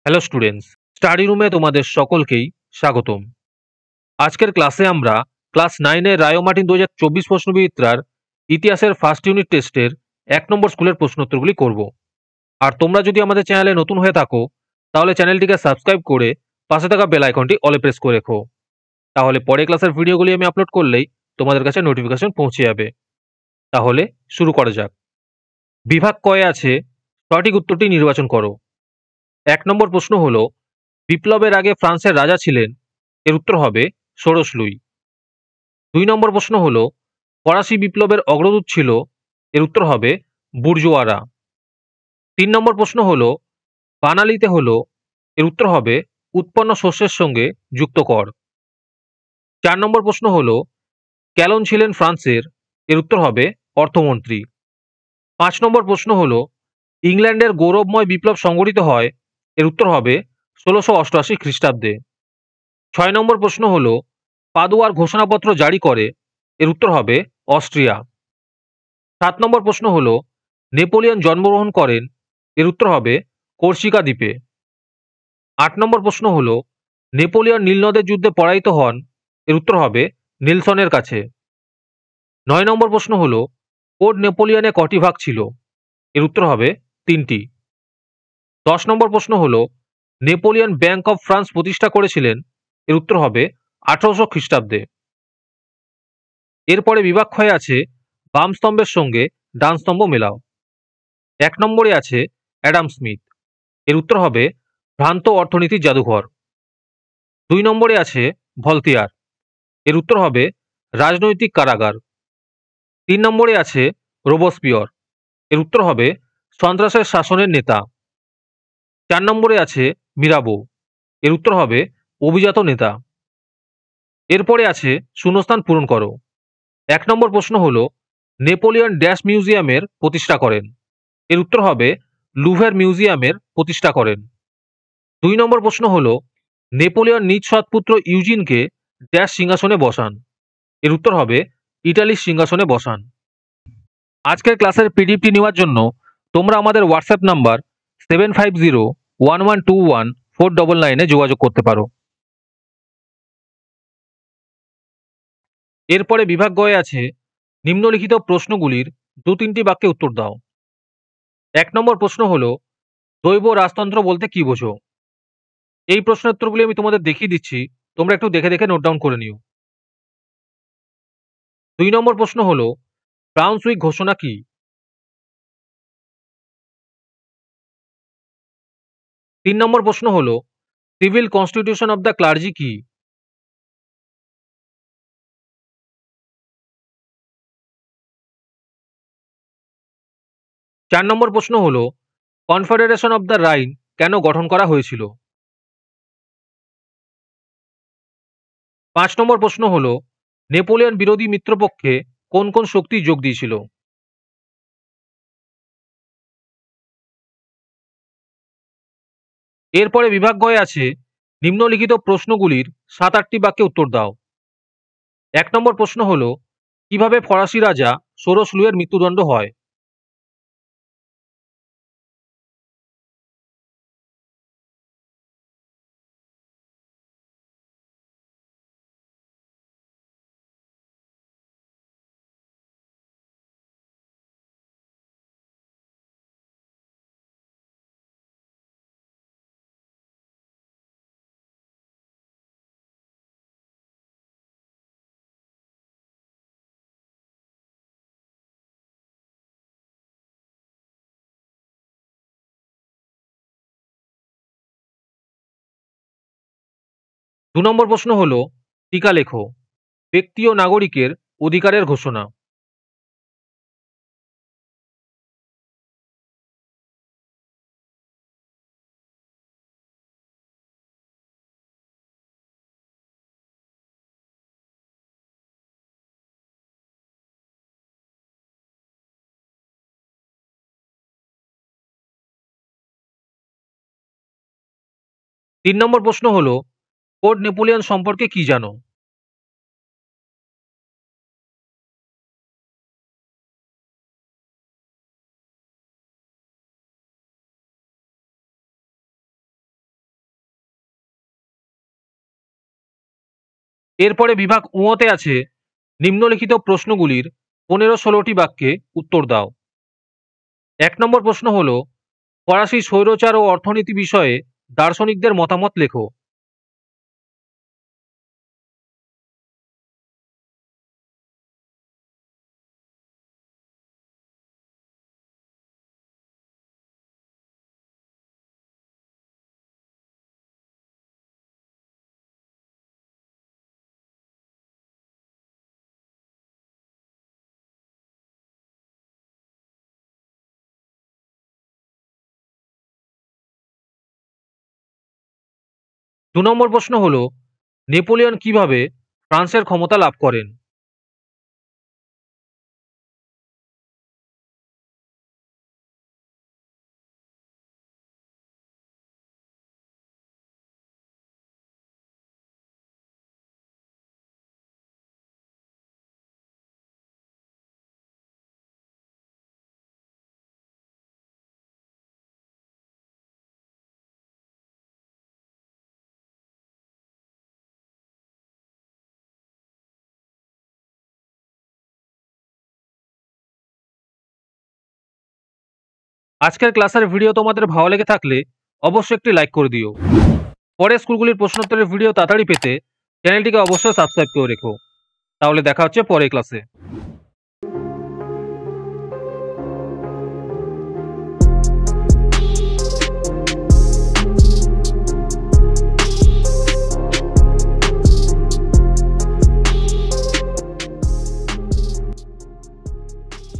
Hello students, study রুমে তোমাদের সকলকেই স্বাগতম। আজকের ক্লাসে আমরা ক্লাস 9-এর রায় ও মার্টিন 2024 প্রশ্নবিচিত্রার ইতিহাসের ফার্স্ট ইউনিট টেস্টের 1 নম্বর স্কুলের প্রশ্নোত্তরগুলি করব। আর তোমরা যদি আমাদের চ্যানেলে নতুন হয়ে থাকো তাহলে চ্যানেলটিকে সাবস্ক্রাইব করে পাশে থাকা বেল আইকনটি অলে প্রেস করে রেখো। তাহলে পরে ক্লাসের ভিডিওগুলি আমি আপলোড করলেই তোমাদের কাছে নোটিফিকেশন পৌঁছে যাবে। তাহলে শুরু করা যাক। বিভাগ কয়ে আছে সঠিক উত্তরটি নির্বাচন করো। 1 নম্বর প্রশ্ন হলো, বিপ্লবের আগে ফ্রান্সের রাজা ছিলেন? এর উত্তর হবে ষোড়শ লুই। 2 নম্বর প্রশ্ন হলো, ফরাসি বিপ্লবের অগ্রদূত ছিল? এর উত্তর হবে বুর্জোয়ারা। 3 নম্বর প্রশ্ন হলো, বানালিতে হলো? এর উত্তর হবে উৎপন্ন শস্যের সঙ্গে যুক্ত কর। 4 নম্বর প্রশ্ন হলো, ক্যালন ছিলেন ফ্রান্সের? এর উত্তর হবে অর্থমন্ত্রী। 5 নম্বর প্রশ্ন হলো, ইংল্যান্ডের গৌরবময় বিপ্লব সংঘটিত হয়? এর উত্তর হবে 1688 খ্রিস্টাব্দে। 6 নম্বর প্রশ্ন হলো, পাদুয়ার ঘোষণাপত্র জারি করে? এর উত্তর হবে অস্ট্রিয়া। 7 নম্বর প্রশ্ন হলো, নেপোলিয়ন জন্মগ্রহণ করেন? এর উত্তর হবে কর্সিকা দ্বীপে। 8 নম্বর প্রশ্ন হলো, নেপোলিয়ন নীলনদের যুদ্ধে পরাজিত হন? এর উত্তর হবে নেলসনের কাছে। 9 নম্বর প্রশ্ন হলো, কোড নেপোলিয়নে কটি ভাগ ছিল? এর উত্তর হবে 3টি। 10 নম্বর প্রশ্ন হলো, নেপোলিয়ন ব্যাংক অফ ফ্রান্স প্রতিষ্ঠা করেছিলেন? এর উত্তর হবে 1800 খ্রিস্টাব্দে। এরপরে বিভাগ ক্ষয়ে আছে বাম স্তম্ভের সঙ্গে ডান স্তম্ভ মেলাও। 1 নম্বরে আছে অ্যাডাম স্মিথ। এর উত্তর হবে ভ্রান্ত অর্থনীতির জাদুঘর। 2 নম্বরে আছে ভলতেয়ার। এর উত্তর হবে রাজনৈতিক কারাগার। 3 নম্বরে আছে রোবসপিয়র। এর উত্তর হবে সন্ত্রাসের শাসনের নেতা। 4 নম্বরে আছে মিরাবো। এর উত্তর হবে অভিজাত নেতা। এরপরে আছে শূন্যস্থান পূরণ করো। 1 নম্বর প্রশ্ন হলো, নেপোলিয়ন ড্যাশ মিউজিয়ামের প্রতিষ্ঠা করেন? এর উত্তর হবে লুভের মিউজিয়ামের প্রতিষ্ঠা করেন। 2 নম্বর প্রশ্ন হলো, নেপোলিয়ন নিজ সৎপুত্র ইউজিনকে ড্যাশ সিংহাসনে বসান? এর উত্তর হবে ইটালির সিংহাসনে বসান। আজকের ক্লাসের পিডিএফটি নেওয়ার জন্য তোমরা আমাদের হোয়াটসঅ্যাপ নাম্বার 7501121499 যোগাযোগ করতে পারো। এরপরে বিভাগ গয়ে আছে নিম্নলিখিত প্রশ্নগুলির 2-3টি বাক্যে উত্তর দাও। 1 নম্বর প্রশ্ন হলো, জৈব রাজতন্ত্র বলতে কি বোঝো? এই প্রশ্নের উত্তরগুলি আমি তোমাদের দেখিয়ে দিচ্ছি, তোমরা একটু দেখে দেখে নোট ডাউন করে নিও। 2 নম্বর প্রশ্ন হলো, ব্রাউনসুইক ঘোষণা কি? 3 নম্বর প্রশ্ন হলো, civil constitution of the clergy কি? 4 নম্বর প্রশ্ন হলো, কনফেডারেশন অব দ্য রাইন কেন গঠন করা হয়েছিল? 5 নম্বর প্রশ্ন হলো, নেপোলিয়ন বিরোধী মিত্রপক্ষে কোন কোন শক্তি যোগ দিয়েছিল? এরপরে বিভাগ গয়ে আছে নিম্নলিখিত প্রশ্নগুলির 7-8টি বাক্যে উত্তর দাও। 1 নম্বর প্রশ্ন হলো, কিভাবে ফরাসি রাজা ষোড়শ লুইয়ের মৃত্যুদণ্ড হয়? দু নম্বর প্রশ্ন হলো, টিকা লেখো। ব্যক্তি ও নাগরিকের অধিকারের ঘোষণা। তিন নম্বর প্রশ্ন হলো, কোড নেপোলিয়ন সম্পর্কে কি জানো? এরপরে বিভাগ উঁতে আছে নিম্নলিখিত প্রশ্নগুলির 15-16টি বাক্যে উত্তর দাও। 1 নম্বর প্রশ্ন হলো ফরাসি স্বৈরচার ও অর্থনীতি বিষয়ে দার্শনিকদের মতামত লেখো। 2 নম্বর প্রশ্ন হলো নেপোলিয়ন কিভাবে ফ্রান্সের ক্ষমতা লাভ করেন। আজকের ক্লাসের ভিডিও তোমাদের ভালো লেগে থাকলে অবশ্যই একটি লাইক করে দিও। পরে স্কুলগুলির প্রশ্নোত্তরের ভিডিও তাড়াতাড়ি পেতে চ্যানেলটিকে অবশ্যই সাবস্ক্রাইব করে রেখো। তাহলে দেখা হচ্ছে পরের ক্লাসে।